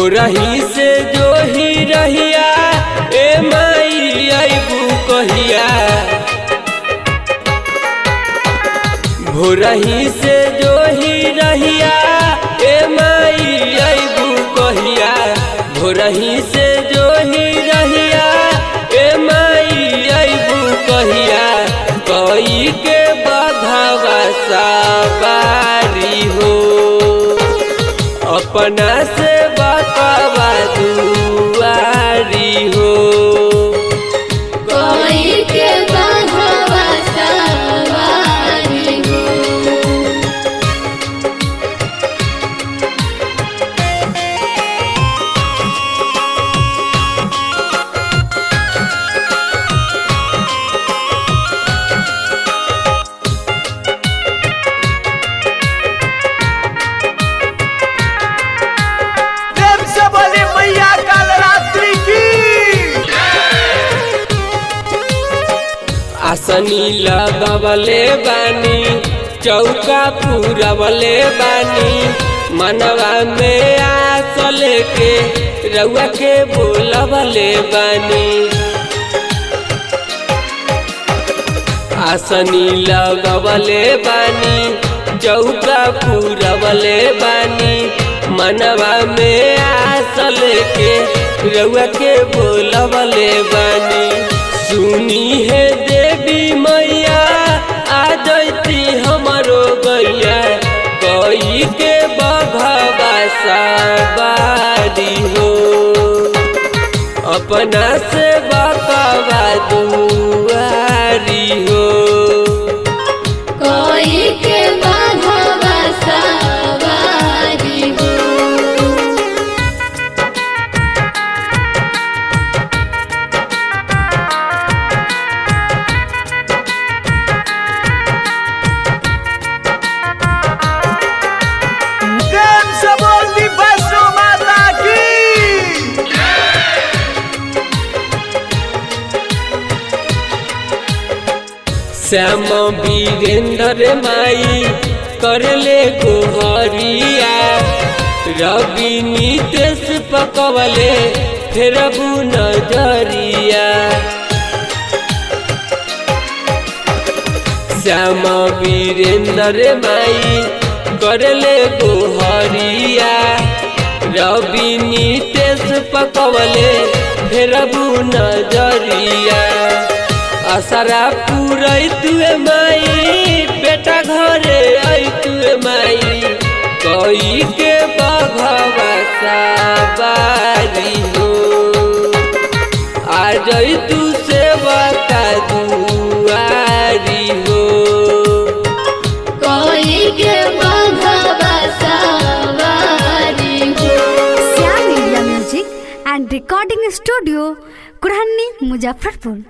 भोरही से जो ही रहिया ए माई अबू कहिया। भोरही से जो ही रहिया ए माई अबू कहिया। भोरही से जो ही रहिया ए माई अबू कहिया। कोई के बघवा सवारी हो अपना से बकवा दुआरी हो। कोई के बघवा सवारी हो। आसनी लगवले बानी चौका पूरवले बानी। मनवा में आस लेके रउआ के बोलवले बानी। आसनी लगवले बानी चौका पूरवले बानी। मनवा में आस लेके रउआ के बोलवले बानी। सुनी है देवी मैया आ जैती हमरो गैया। कोई के बघवा सवारी हो अपना से बकवा दुआरी हो। कोई के बघवा सवारी हो। श्याम वीरेंद्र माई करले गोहरिया। रवि नीतेश पकवले फेरबू नजरिया। श्याम वीरेंद्र माई करले गोहरिया। रवि नीतेश पकवले फेरबू नजरिया। असरा पूरई तुए माई बेटा घरे आई तुए माई। कोई के बघवा सवारी हो आ जाई तू सेवका दुआरी हो। कोई के बघवा सवारी हो। Shyam media music and recording studio Kurhani Muzaffarpur.